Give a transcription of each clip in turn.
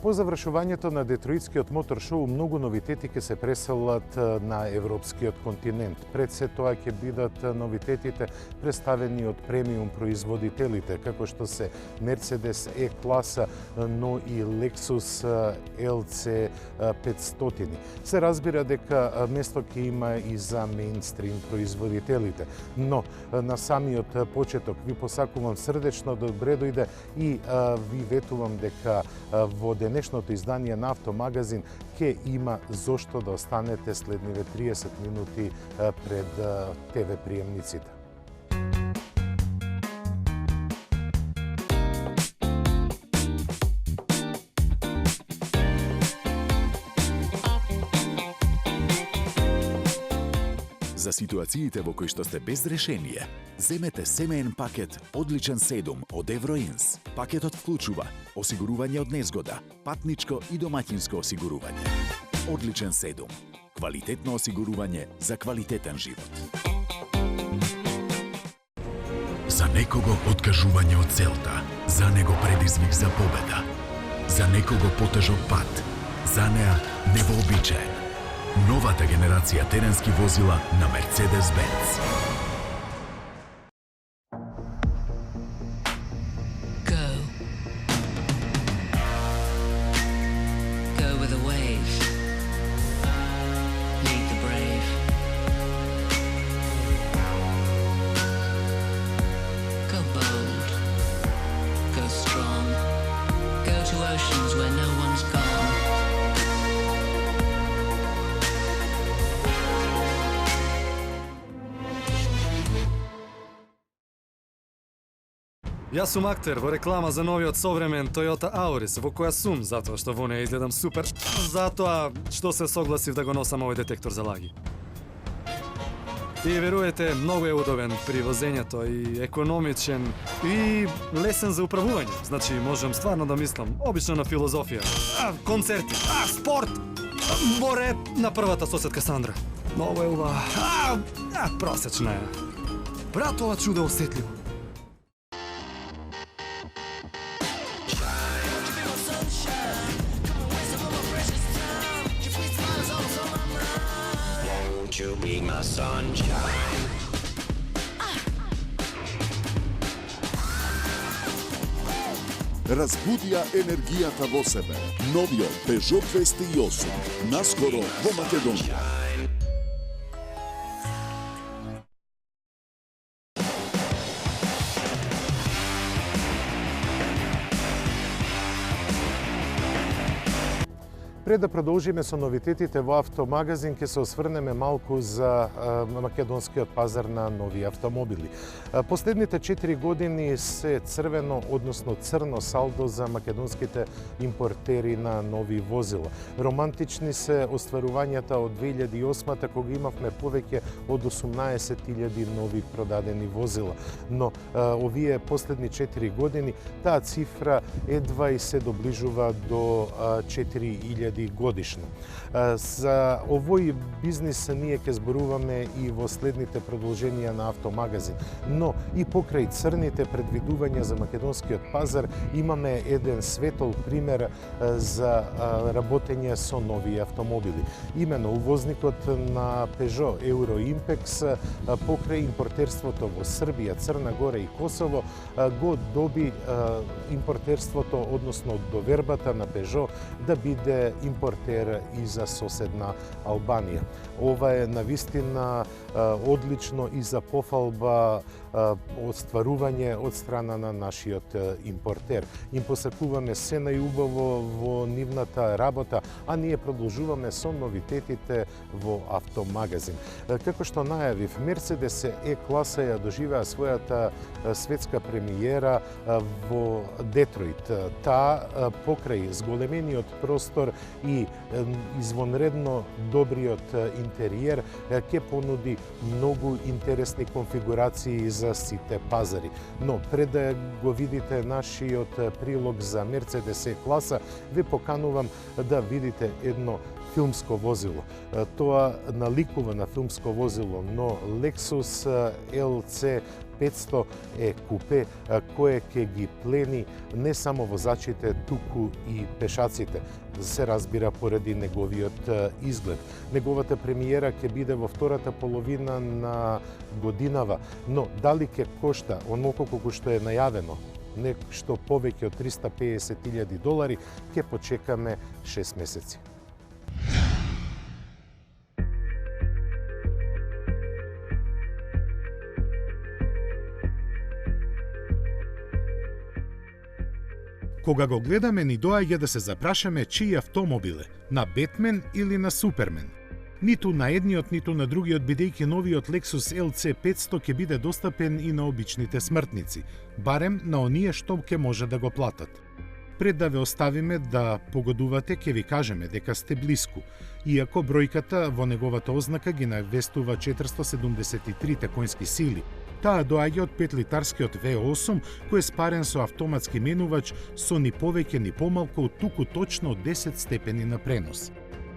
По завршувањето на Детроитскиот мотор шоу, многу новитети ќе се преселат на европскиот континент. Пред се тоа ќе бидат новитетите представени од премиум производителите, како што се Mercedes E-класа, но и Lexus LC 500. Се разбира дека место ќе има и за мејнстрим производителите. Но на самиот почеток ви посакувам срдечно добре дојде и ви ветувам дека во денешното издание на Автомагазин ќе има зошто да останете следниве 30 минути пред ТВ приемниците. За ситуациите во кои што сте без решение, земете семеен пакет Одличен 7 од Евроинс. Пакетот вклучува осигурување од незгода, патничко и домаќинско осигурување. Одличен 7. Квалитетно осигурување за квалитетен живот. За некого откажување од целта, за него предизвик за победа. За некого потежок пат, за неа невообичаен. Новата генерација теренски возила на Mercedes-Benz. Go. Go with a wave. Lead the brave. Go bold. Go strong. Go to oceans where no one's gone. Јас сум актер во реклама за новиот современ Toyota Auris, во која сум затоа што во неја изгледам супер, затоа што се согласив да го носам овој детектор за лаги. И веруете, многу е удобен при возењето и економичен и лесен за управување. Значи, можам стварно да мислам, обично на филозофија, концерти, спорт, море на првата соседка Сандра. Многу е убава, просечна е. Брат, ова чудо осетливо. You be my sunshine. Разбудија енергијата во себе. Новиот Peugeot 208. Наскоро во Македонија. Пред да продолжиме со новитетите во Автомагазин, ќе се осврнеме малку за македонскиот пазар на нови автомобили. Последните 4 години се црвено, односно црно салдо за македонските импортери на нови возила. Романтични се остварувањата од 2008-та, кога имавме повеќе од 18.000 нови продадени возила. Но овие последни 4 години таа цифра едва и се доближува до 4.000 годишно. За овој бизнис ние ќе зборуваме и во следните продолженија на Автомагазин. Но и покрај црните предвидувања за македонскиот пазар имаме еден светол пример за работење со нови автомобили. Имено увозникот на Peugeot Euro Impex покрај импортерството во Србија, Црна Гора и Косово го доби импортерството, односно довербата на Peugeot да биде импортер и за соседна Албанија. Ова е навистина одлично и за пофалба остварување од страна на нашиот импортер. Им посакуваме се најубаво во нивната работа, а ние продолжуваме со новитетите во Автомагазин. Како што најавив, Mercedes E-класа ја доживеа својата светска премиера во Детройт. Таа покрај зголемениот простор и извонредно добриот интериер ќе понуди многу интересни конфигурации за сите пазари. Но пред да го видите нашиот прилог за Mercedes E-класа, ви поканувам да видите едно филмско возило. Тоа наликува на филмско возило, но Lexus LC 500 е купе кое ќе ги плени не само возачите, туку и пешаците. Се разбира поради неговиот изглед. Неговата премиера ќе биде во втората половина на годинава, но дали ќе кошта онолку колку што е најавено, нешто повеќе од $350,000, ќе почекаме 6 месеци. Кога го гледаме, ни доаѓа да се запрашаме чиј автомобил е, на Бетмен или на Супермен. Ниту на едниот, ниту на другиот, бидејќи новиот Lexus LC 500 ќе биде достапен и на обичните смртници, барем на оние што ќе може да го платат. Пред да ве оставиме да погодувате, ќе ви кажеме дека сте блиску, иако бројката во неговата ознака ги навестува 473 конски сили. Таа доаѓа од 5-литарскиот V8, кој е спарен со автоматски менувач со ни повеќе ни помалку туку точно 10 степени на пренос.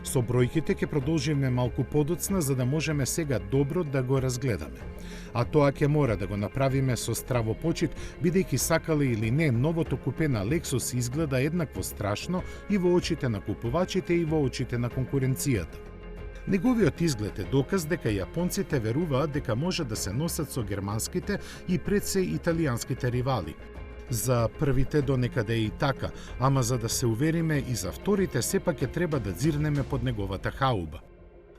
Со бројките ќе продолжиме малку подоцна за да можеме сега добро да го разгледаме. А тоа ќе мора да го направиме со здраво почит, бидејќи сакале или не, новото купе на Lexus изгледа еднакво страшно и во очите на купувачите и во очите на конкуренцијата. Неговиот изглед е доказ дека јапонците веруваат дека може да се носат со германските и пред се италијанските ривали. За првите до некаде и така, ама за да се увериме и за вторите, сепак ќе треба да дзирнеме под неговата хауба.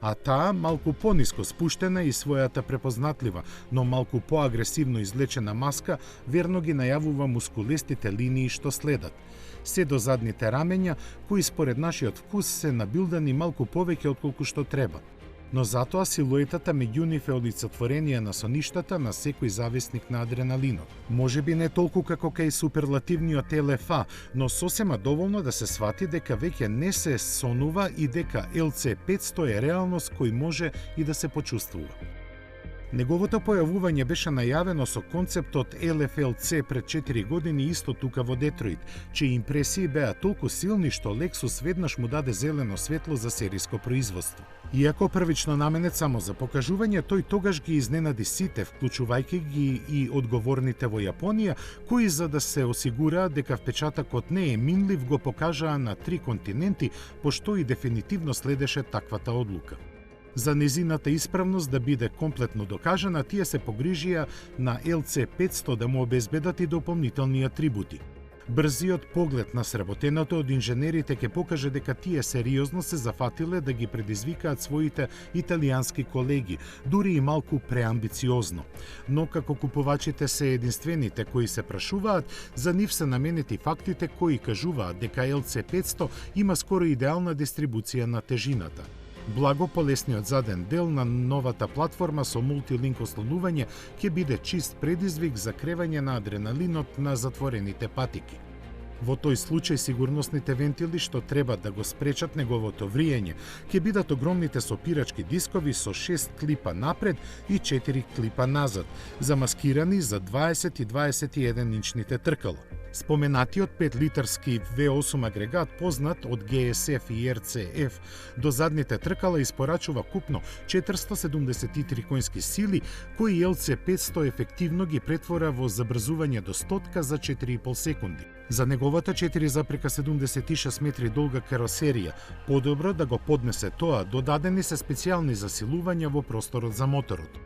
А таа малку пониско спуштена и својата препознатлива, но малку поагресивно излечена маска верно ги најавува мускулестите линии што следат. Се до задните рамења, кои според нашиот вкус се набилдани малку повеќе отколку што треба. Но затоа силуетата меѓу нив е олицетворение на соништата на секој зависник на адреналинот. Може би не толку како кај суперлативниот LFA, но сосема доволно да се свати дека веќе не се сонува и дека LC 500 е реалност кој може и да се почувствува. Неговото појавување беше најавено со концептот LFLC пред 4 години исто тука во Детройт, чии импресии беа толку силни што Lexus веднаш му даде зелено светло за сериско производство. Иако првично наменет само за покажување, тој тогаш ги изненади сите, вклучувајќи ги и одговорните во Јапонија, кои за да се осигураат дека впечатокот не е минлив го покажаа на 3 континенти, пошто и дефинитивно следеше таквата одлука. За незината исправност да биде комплетно докажана, тие се погрижија на LC 500 да му обезбедат и дополнителни атрибути. Брзиот поглед на сработеното од инженерите ќе покаже дека тие сериозно се зафатиле да ги предизвикаат своите италијански колеги, дури и малку преамбициозно. Но како купувачите се единствените кои се прашуваат, за нив се наменети фактите кои кажуваат дека LC 500 има скоро идеална дистрибуција на тежината. Благо полесниот заден дел на новата платформа со мултилинк ослонување ќе биде чист предизвик за кревање на адреналинот на затворените патики. Во тој случај сигурносните вентили што треба да го спречат неговото вриење ќе бидат огромните сопирачки дискови со 6 клипа напред и 4 клипа назад, замаскирани за 20 и 21 инчните тркала. Споменатиот 5-литарски V8 агрегат, познат од GSF и RCF, до задните тркала испорачува купно 473 конски сили, кои LC 500 ефективно ги претвора во забрзување до 100 за 4,5 секунди. За неговата 4,76 метри долга каросерија, подобро да го поднесе тоа, додадени се специјални засилувања во просторот за моторот.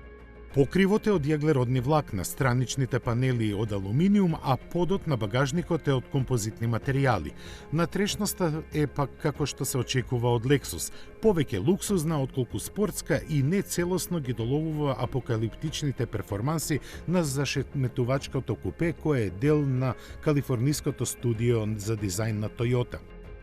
Покривот е од јаглеродни влакна, страничните панели од алуминиум, а подот на багажникот е од композитни материјали. Натрешноста е пак како што се очекува од Lexus, повеќе луксузна отколку спортска и не целосно ги доловува апокалиптичните перформанси на зашеметувачкото купе кое е дел на калифорниското студио за дизајн на Toyota.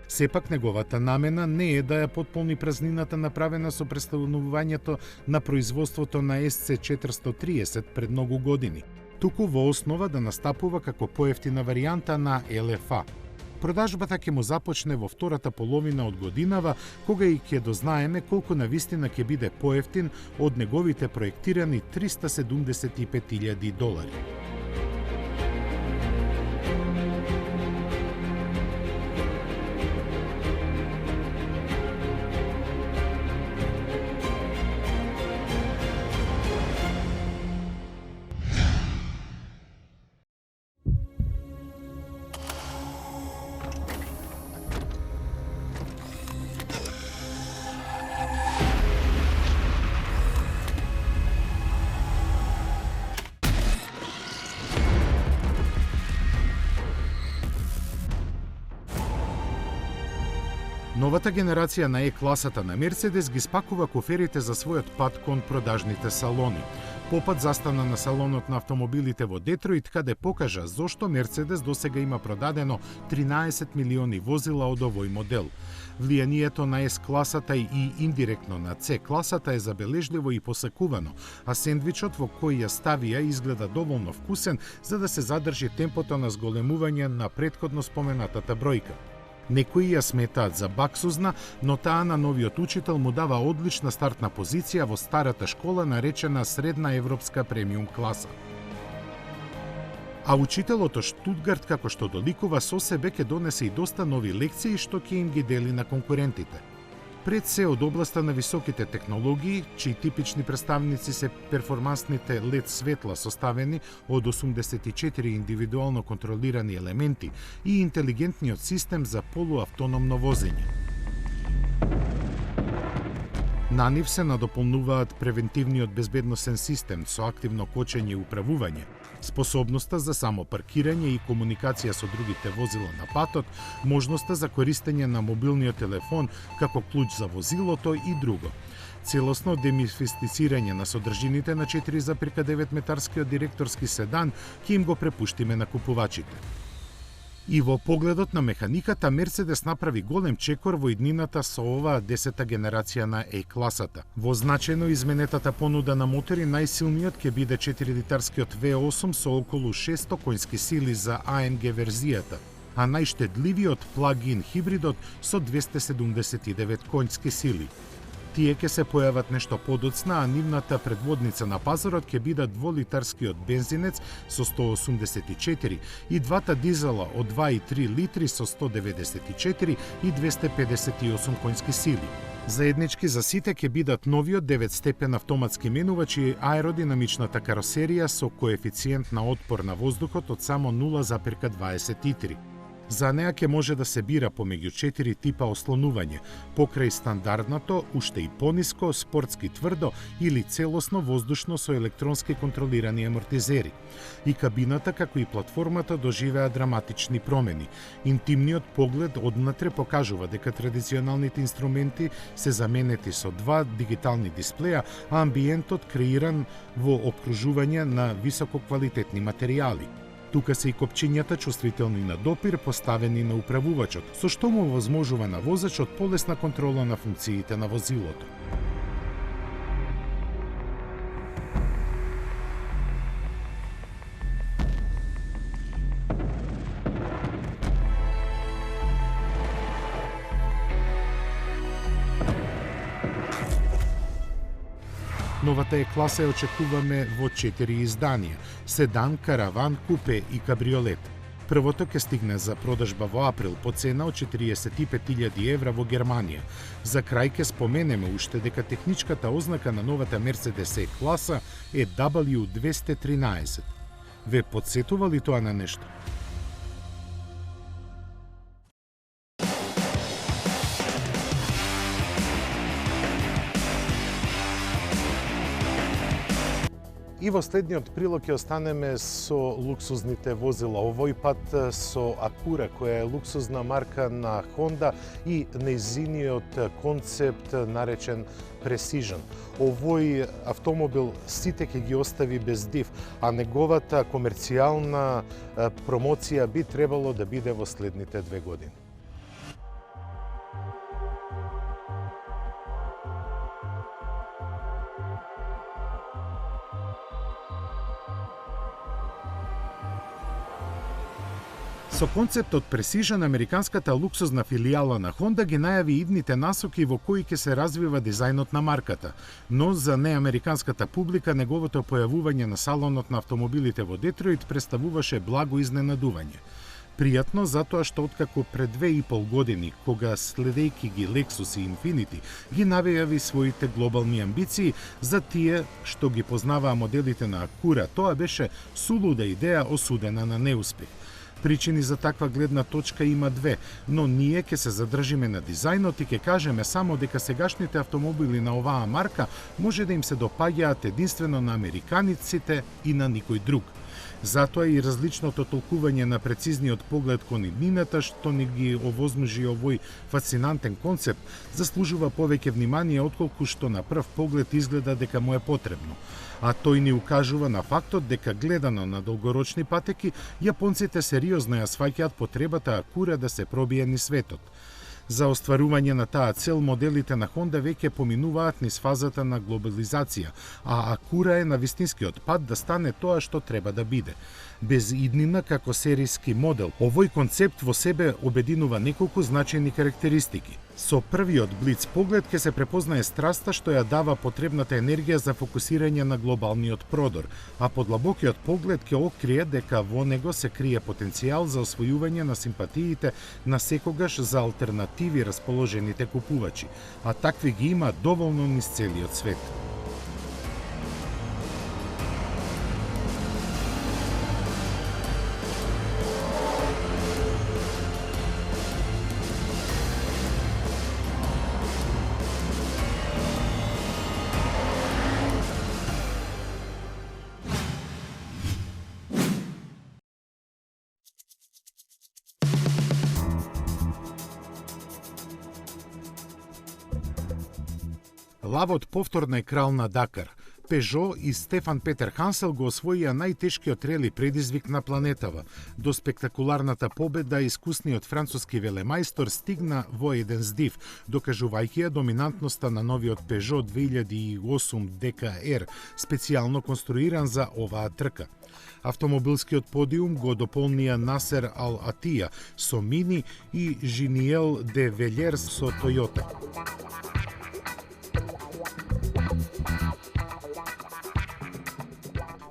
Сепак неговата намена не е да ја потполни празнината направена со престановувањето на производството на SC430 пред многу години, туку во основа да настапува како поевтина варијанта на LFA. Продажбата ќе му започне во втората половина од годинава, кога и ќе дознаеме колку навистина ќе биде поевтин од неговите проектирани $375,000. Новата генерација на Е-класата на Мерцедес ги спакува коферите за својот пат кон продажните салони. Попат застана на салонот на автомобилите во Детройт, каде покажа зошто Мерцедес досега има продадено 13 милиони возила од овој модел. Влијанието на С-класата и индиректно на С-класата е забележливо и посекувано, а сендвичот во кој ја ставија изгледа доволно вкусен за да се задржи темпото на зголемување на претходно споменатата бројка. Некои ја сметаат за баксузна, но таа на новиот учител му дава одлична стартна позиција во старата школа наречена средна европска премиум класа. А учителот од Штутгарт, како што доликува, со себе ќе донесе и доста нови лекции што ќе им ги дели на конкурентите. Пред се од областа на високите технологии, чии типични представници се перформансните LED светла составени од 84 индивидуално контролирани елементи и интелигентниот систем за полуавтономно возење. На нив се надополнуваат превентивниот безбедносен систем со активно кочење и управување, способноста за само паркирање и комуникација со другите возила на патот, можноста за користење на мобилниот телефон како клуч за возилото и друго. Целосно демифистицирање на содржините на 4,9 метарскиот директорски седан ќе им го препуштиме на купувачите. И во погледот на механиката, Мерцедес направи голем чекор во иднината со оваа 10-та генерација на Е-класата. Во значајно изменетата понуда на мотори, најсилниот ќе биде 4-литарскиот V8 со околу 600 конски сили за AMG верзијата, а најштедливиот плагин хибридот со 279 конски сили. Тие ќе се појават нешто подоцна, а нивната предводница на пазарот ќе бидат 2-литарскиот бензинец со 184 и двата дизела од 2 и 3 литри со 194 и 258 конски сили. Заеднички за сите ќе бидат новиот 9-степен автоматски менувач и аеродинамичната каросерија со коефициент на отпор на воздухот од само 0,23. За неа ќе може да се бира помеѓу 4 типа ослонување, покрај стандардното, уште и пониско, спортски тврдо или целосно воздушно со електронски контролирани амортизери. И кабината како и платформата доживеа драматични промени. Интимниот поглед однатре покажува дека традиционалните инструменти се заменети со два дигитални дисплеја, а амбиентот креиран во опкружување на висококвалитетни материјали. Тука се и копчињата чувствителни на допир поставени на управувачот, со што му возможува на возачот полесна контрола на функциите на возилото. Новата Е-класа ја очекуваме во 4 изданија – седан, караван, купе и кабриолет. Првото ќе стигне за продажба во април по цена од 45.000 евра во Германија. За крај ќе споменеме уште дека техничката ознака на новата Мерцедес Е-класа е W213. Ве потсетува ли тоа на нешто? И во следниот прилог ќе останеме со луксузните возила. Овој пат со Acura, која е луксузна марка на Honda и нејзиниот концепт наречен Precision. Овој автомобил сите ќе ги остави без див, а неговата комерцијална промоција би требало да биде во следните 2 години. Со концептот Precision, американската луксузна филијала на Honda ги најави идните насоки во кои ќе се развива дизајнот на марката, но за неамериканската публика неговото појавување на салонот на автомобилите во Детройт представуваше благо изненадување. Пријатно затоа што откако пред 2,5 години, кога следејќи ги Lexus и Infiniti, ги навејави своите глобални амбиции за тие што ги познаваа моделите на Acura, тоа беше сулуда идеја осудена на неуспех. Причини за таква гледна точка има 2, но ние ќе се задржиме на дизајнот и ќе кажеме само дека сегашните автомобили на оваа марка може да им се допаѓаат единствено на американиците и на никој друг. Затоа и различното толкување на прецизниот поглед кон иднината, што ни ги овозможи овој фасцинантен концепт, заслужува повеќе внимание отколку што на прв поглед изгледа дека му е потребно. А тој ни укажува на фактот дека гледано на долгорочни патеки, јапонците сериозно ја сваќаат потребата Акура да се пробие низ светот. За остварување на таа цел, моделите на Honda веќе поминуваат низ фазата на глобализација, а Акура е на вистинскиот пат да стане тоа што треба да биде. Без иднина како серијски модел, овој концепт во себе обединува неколку значајни карактеристики. Со првиот блиц поглед ќе се препознае страста што ја дава потребната енергија за фокусирање на глобалниот продор, а подлабокиот поглед ќе открие дека во него се крие потенцијал за освојување на симпатиите на секогаш за алтернативи расположените купувачи, а такви ги има доволно низ целиот свет. Лавот повторно е крал на Дакар. Пежо и Стефан Петер Хансел го освоија најтешкиот рели предизвик на планетава. До спектакуларната победа искусниот француски велемајстор стигна во еден здив, докажувајќи ја доминантноста на новиот Пежо 2008 ДКР, специјално конструиран за оваа трка. Автомобилскиот подиум го дополнија Насер Ал Атија со Мини и Жиниел де Велјерс со Тојота.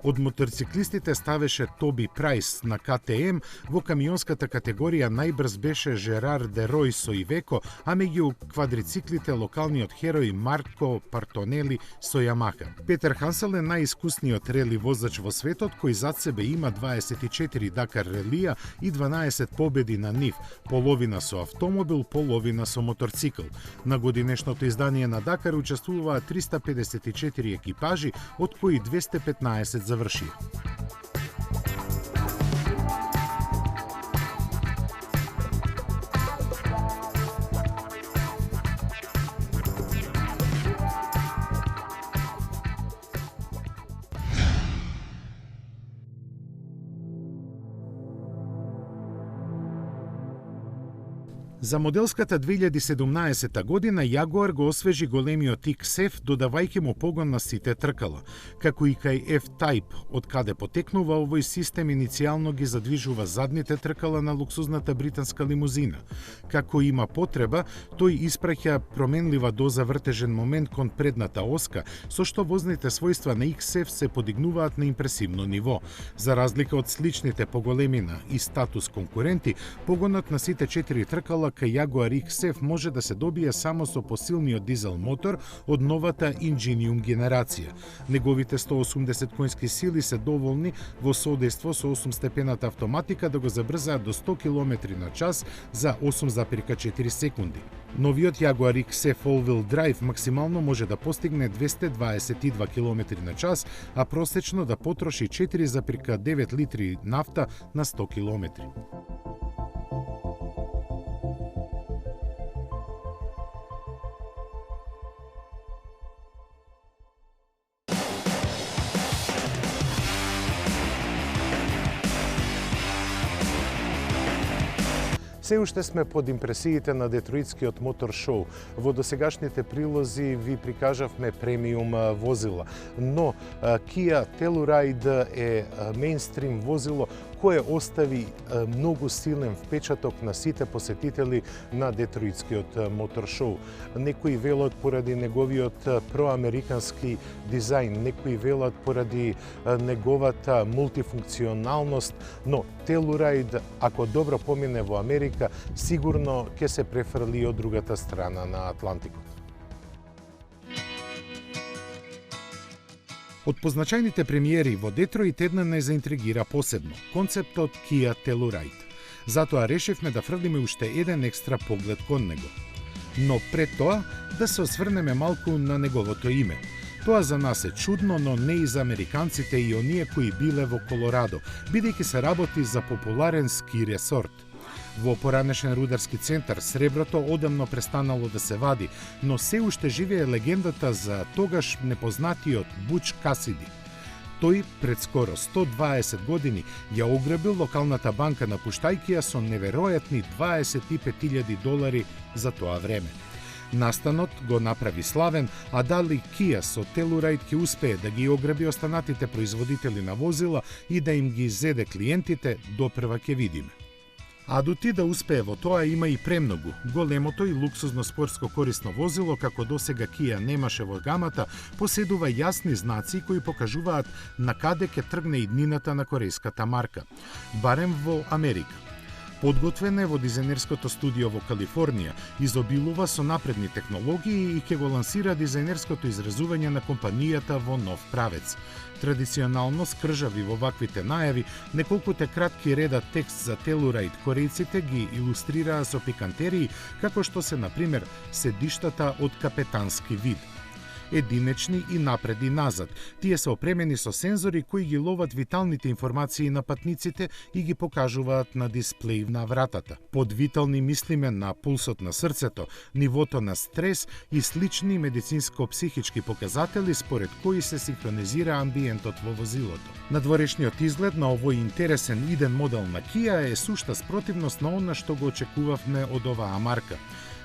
Од моторциклистите ставеше Тоби Прајс на КТМ, во камионската категорија најбрз беше Жерар Дерој со Ивеко, а меѓу квадрициклите локалниот херој Марко Партонели со Ямаха. Петер Хансел е најискусниот рели возач во светот, кој зад себе има 24 Дакар релија и 12 победи на нив, половина со автомобил, половина со моторцикл. На годинешното издание на Дакар учествуваа 354 екипажи, од кои 215 завршија. За моделската 2017 година Јагуар го освежи големиот XF, додавајќи му погон на сите тркала. Како и кај F-Type, од каде потекнува овој систем, иницијално ги задвижува задните тркала на луксузната британска лимузина. Како има потреба, тој испраќа променлива доза вртежен момент кон предната оска, со што возните својства на XF се подигнуваат на импресивно ниво. За разлика од сличните по големина и статус конкуренти, погонот на сите 4 тркала кај Jaguar XF може да се добие само со посилниот дизел мотор од новата Ingenium генерација. Неговите 180 конски сили се доволни во соодейство со 8-степената автоматика да го забрзаат до 100 км на час за 8,4 секунди. Новиот Jaguar XF All-Wheel Drive максимално може да постигне 222 км на час, а просечно да потроши 4,9 литри нафта на 100 км. Се уште сме под импресиите на Детроитскиот мотор шоу. Во досегашните прилози ви прикажавме премиум возила, но Kia Telluride е мејнстрим возило кое остави многу силен впечаток на сите посетители на Детроитскиот мотор шоу. Некои велат поради неговиот проамерикански дизајн, некои велат поради неговата мултифункционалност, но Telluride, ако добро помине во Америка, сигурно ќе се префрли од другата страна на Атлантикот. Од позначајните премиери во Детройт една не заинтригира посебно – концептот Kia Telluride. Затоа решивме да фрлиме уште еден екстра поглед кон него. Но пред тоа да се осврнеме малку на неговото име. Тоа за нас е чудно, но не и за американците и оние кои биле во Колорадо, бидејќи се работи за популарен ски ресорт. Во поранешен рударски центар среброто одамно престанало да се вади, но се уште живее легендата за тогаш непознатиот Буч Касиди. Тој пред скоро 120 години ја ограбил локалната банка напуштајќи ја со неверојатни $25,000 за тоа време. Настанот го направи славен, а дали Kia со Telluride ќе успее да ги ограби останатите производители на возила и да им ги зеде клиентите, допрва ќе видиме. Адути да успее во тоа има и премногу. Големото и луксузно спортско корисно возило, како досега Kia немаше во гамата, поседува јасни знаци кои покажуваат на каде ќе тргне иднината на корејската марка, барем во Америка. Подготвен е во дизајнерското студио во Калифорнија, изобилува со напредни технологии и ќе го лансира дизајнерското изразување на компанијата во нов правец. Традиционално скржави во ваквите најави, неколкуте кратки реда текст за Telluride корејците ги илустрираа со пикантерии, како што се, например, седиштата од капетански вид. Единечни и напред и назад. Тие се опремени со сензори кои ги ловат виталните информации на патниците и ги покажуваат на дисплеј на вратата. Под витални мислиме на пулсот на срцето, нивото на стрес и слични медицинско-психички показатели според кои се синхронизира амбиентот во возилото. Надворешниот изглед на овој интересен иден модел на Kia е сушта спротивност на она што го очекувавме од оваа марка.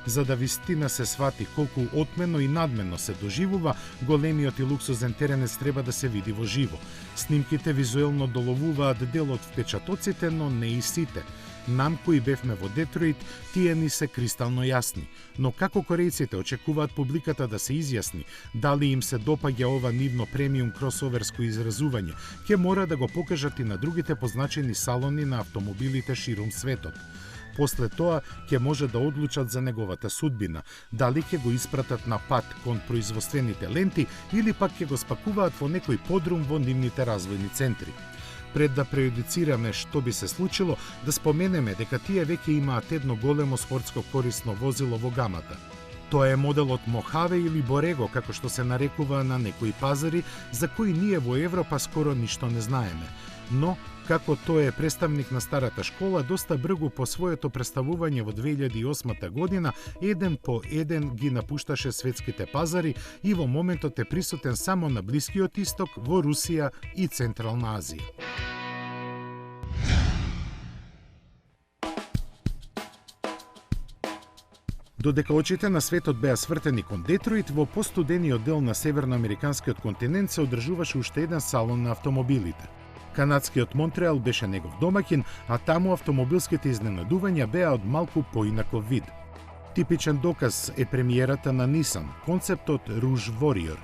За да вистина се свати колку отмено и надмено се доживува, големиот и луксузен теренец треба да се види во живо. Снимките визуелно доловуваат дел од впечатоците, но не и сите. Нам кои бевме во Детройт, тие ни се кристално јасни. Но како корејците очекуваат публиката да се изјасни дали им се допаѓа ова нивно премиум кросоверско изразување, ќе мора да го покажат и на другите позначени салони на автомобилите ширум светот. После тоа ќе може да одлучат за неговата судбина, дали ќе го испратат на пат кон производствените ленти или пак ќе го спакуваат во некој подрум во нивните развојни центри. Пред да преюдицираме што би се случило, да споменеме дека тие веќе имаат едно големо спортско корисно возило во гамата. Тоа е моделот Мохаве или Борего, како што се нарекува на некои пазари, за кои ние во Европа скоро ништо не знаеме. Но, како тој е представник на старата школа, доста бргу по своето представување во 2008 година, еден по еден ги напушташе светските пазари и во моментот е присутен само на Блискиот Исток, во Русија и Централна Азија. Додека очите на светот беа свртени кон Детройт, во постудениот дел на северноамериканскиот континент се одржуваше уште еден салон на автомобилите. Канадскиот Монтреал беше негов домаќин, а таму автомобилските изненадувања беа од малку поинаков вид. Типичен доказ е премиерата на Nissan, концептот Rouge Warrior.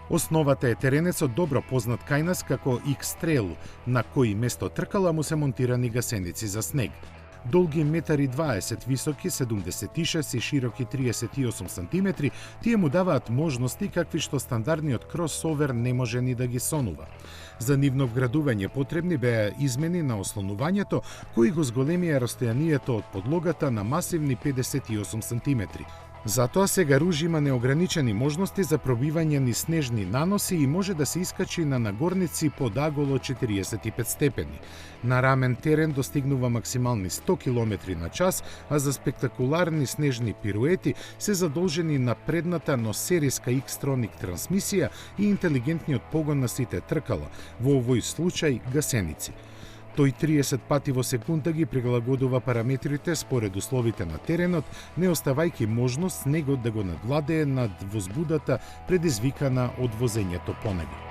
Основата е теренецот добро познат кај нас како X-Trail, на кој место тркала му се монтирани гасеници за снег. Долги 1,20 м, високи 76 и широки 38 см, тие му даваат можности какви што стандардниот кросовер не може ни да ги сонува. За нивно вградување потребни беа измени на ослонувањето, кои го зголемија растојанието од подлогата на масивни 58 см. Затоа сега Руж има неограничени можности за пробивање низ снежни наноси и може да се искачи на нагорници под аголо 45 степени. На рамен терен достигнува максимални 100 км на час, а за спектакуларни снежни пируети се задолжени на предната, но сериска X-Tronic трансмисија и интелигентниот погон на сите тркала, во овој случај гасеници. Тој 30 пати во секунда ги прилагодува параметрите според условите на теренот, не оставајќи можност снегот да го надвладее над возбудата предизвикана од возењето по него.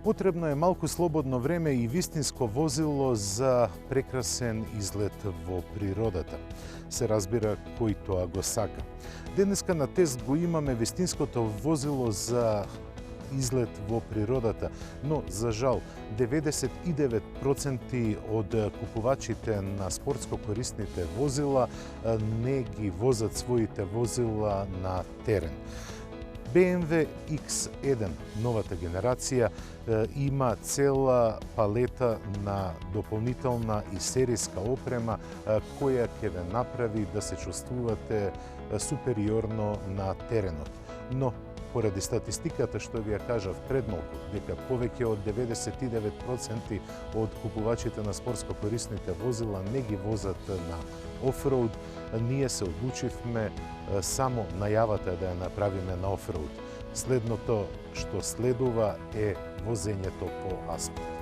Потребно е малку слободно време и вистинско возило за прекрасен излет во природата. Се разбира кој тоа го сака. Денеска на тест го имаме вистинското возило за излет во природата, но за жал 99% од купувачите на спортско корисните возила не ги возат своите возила на терен. BMW X1, новата генерација, има цела палета на дополнителна и серијска опрема која ќе ве направи да се чувствувате супериорно на теренот. Но поради статистиката што ви ја кажав пред малку, дека повеќе од 99% од купувачите на спортско корисните возила не ги возат на офроуд, ние се одлучивме само најавата да ја направиме на офроуд. Следното што следува е возењето по асфалт.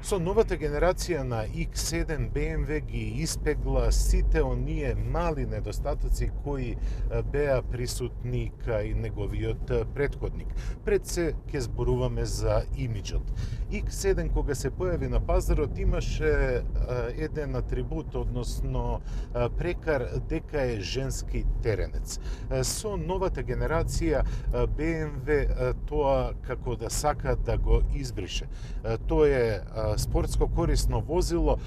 Со новата генерација на X7 BMW ги испегла сите оние мали недостатоци кои беа присутни кај неговиот претходник. Пред се ќе зборуваме за имиджот. X7 кога се појави на пазарот имаше еден атрибут, односно прекар дека е женски теренец. Со новата генерација BMW тоа како да сака да го избрише. Тоа е спортско корисно возило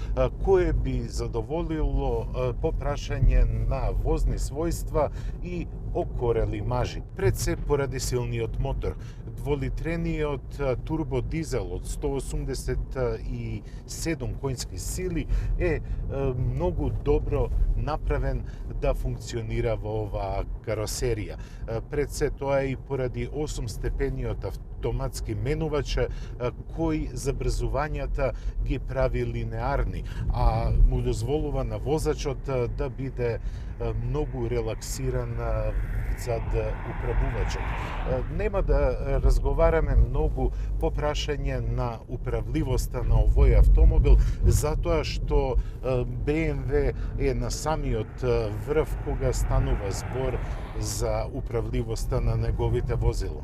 кое би задоволило попрашање на возни својства и окорели мажи. Пред се поради силниот мотор. Дволитрениот турбодизел од 187 коњски сили е многу добро направен да функционира во оваа каросерија. Пред се тоа и поради 8-степениот автоматски менувач кој забрзувањата ги прави линеарни, а му дозволува на возачот да биде многу релаксиран зад управувачот. Нема да разговараме многу по прашање на управливоста на овој автомобил, затоа што BMW е на самиот врв кога станува збор за управливоста на неговите возила.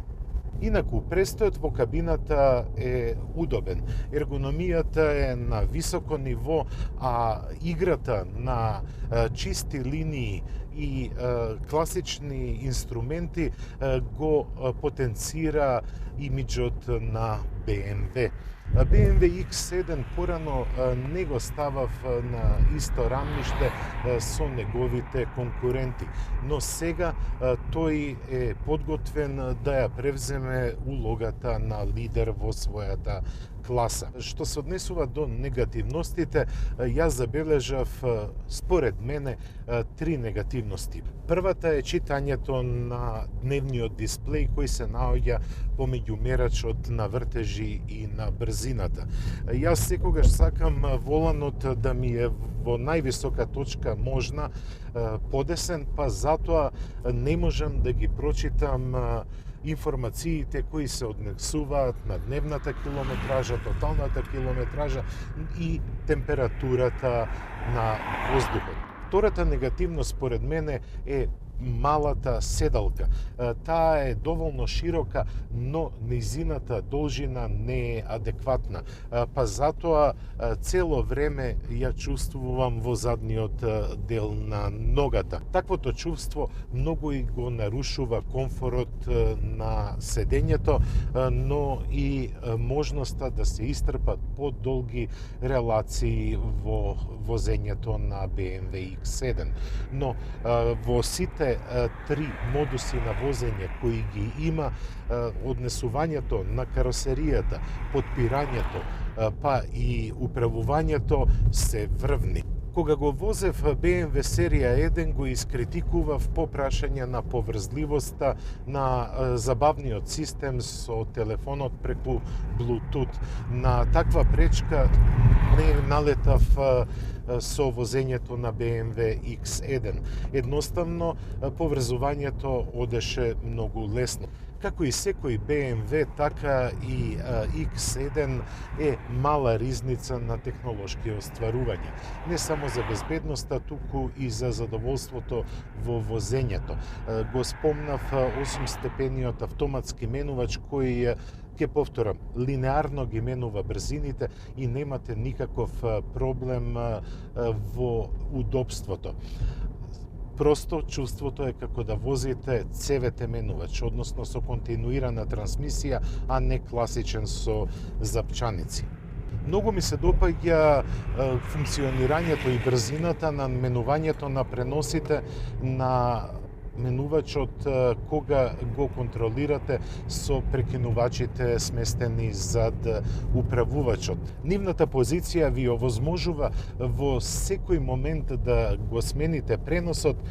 Инаку, престојот во кабината е удобен, ергономијата е на високо ниво, а играта на чисти линии и класични инструменти го потенцира имиджот на BMW. BMW X7 порано не го ставав на исто рамниште со неговите конкуренти, но сега тој е подготвен да ја превземе улогата на лидер во својата класа. Што се однесува до негативностите, јас забележав според мене 3 негативности. Првата е читањето на дневниот дисплеј кој се наоѓа помеѓу мерачот на вртежи и на брзината. Јас секогаш сакам воланот да ми е во највисока точка можна подесен, па затоа не можам да ги прочитам информациите кои се однесуваат на дневната километража, тоталната километража и температурата на воздухот. Втората негативност според мене е малата седалка. Таа е доволно широка, но нејзината должина не е адекватна. Па затоа цело време ја чувствувам во задниот дел на ногата. Таквото чувство многу и го нарушува комфорот на седењето, но и можноста да се истрпат подолги релации во возењето на BMW X7. Но во сите 3 модуси на возење кои ги има, однесувањето на каросеријата, подпирањето, па и управувањето се врвни. Кога го возев BMW серија 1 го искритикував по прашање на поврзливоста на забавниот систем со телефонот преку Bluetooth. На таква пречка не налетав со возењето на BMW X1. Едноставно, поврзувањето одеше многу лесно. Како и секој BMW, така и X1 е мала ризница на технолошки остварувања. Не само за безбедноста, туку и за задоволството во возењето. Го спомнав 8-степениот автоматски менувач кој ќе повторам, линеарно ги менува брзините и немате никаков проблем во удобството. Просто чувството е како да возите CVT менувач, односно со континуирана трансмисија, а не класичен со запчаници. Многу ми се допаѓа функционирањето и брзината на менувањето на преносите на менувачот кога го контролирате со прекинувачите сместени зад управувачот. Нивната позиција ви овозможува во секој момент да го смените преносот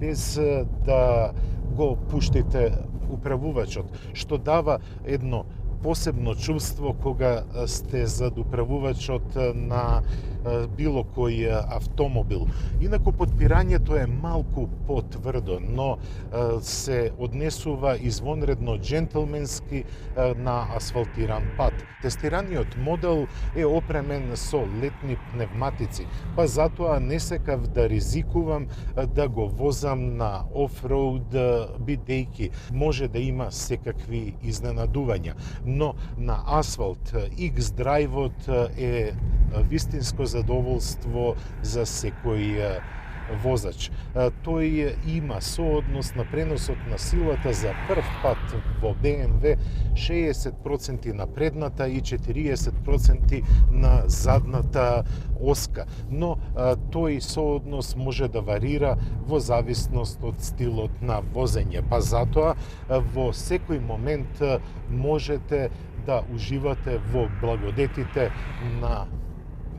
без да го пуштите управувачот, што дава едно посебно чувство кога сте зад управувачот на било кој автомобил. Инаку подпирањето е малку потврдо, но се однесува извонредно джентлменски на асфалтиран пат. Тестираниот модел е опремен со летни пневматици, па затоа не секав да ризикувам да го возам на офроуд, бидејќи може да има секакви изненадувања. Но на асфалт X-драйвот е вистинско задоволство за секој возач. Тој има сооднос на преносот на силата за прв пат во BMW 60% на предната и 40% на задната оска. Но тој сооднос може да варира во зависност од стилот на возење. Па затоа во секој момент можете да уживате во благодетите на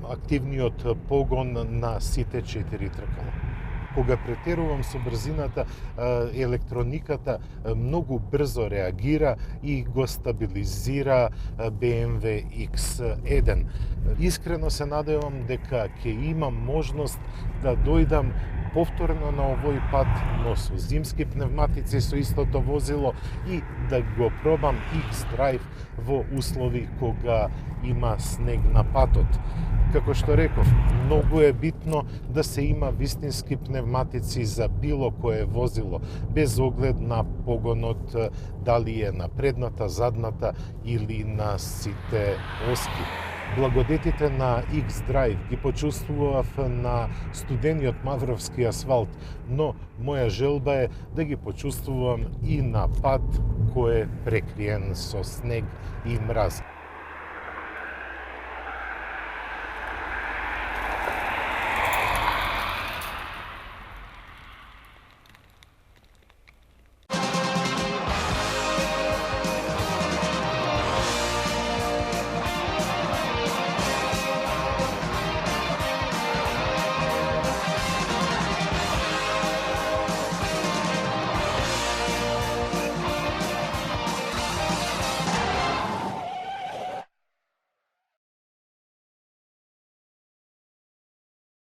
активниот погон на сите 4 тркала. Кога претерувам со брзината, електрониката многу брзо реагира и го стабилизира BMW X1. Искрено се надевам дека ќе имам можност да дојдам повторно на овој пат, но со зимски пневматици со истото возило и да го пробам X-Drive во услови кога има снег на патот. Како што реков, многу е битно да се има вистински пневматици за било кое возило, без оглед на погонот, дали е на предната, задната или на сите оски. Благодетите на X-Drive ги почувствував на студениот мавровски асфалт, но моја желба е да ги почувствувам и на пат кој е прекриен со снег и мраз.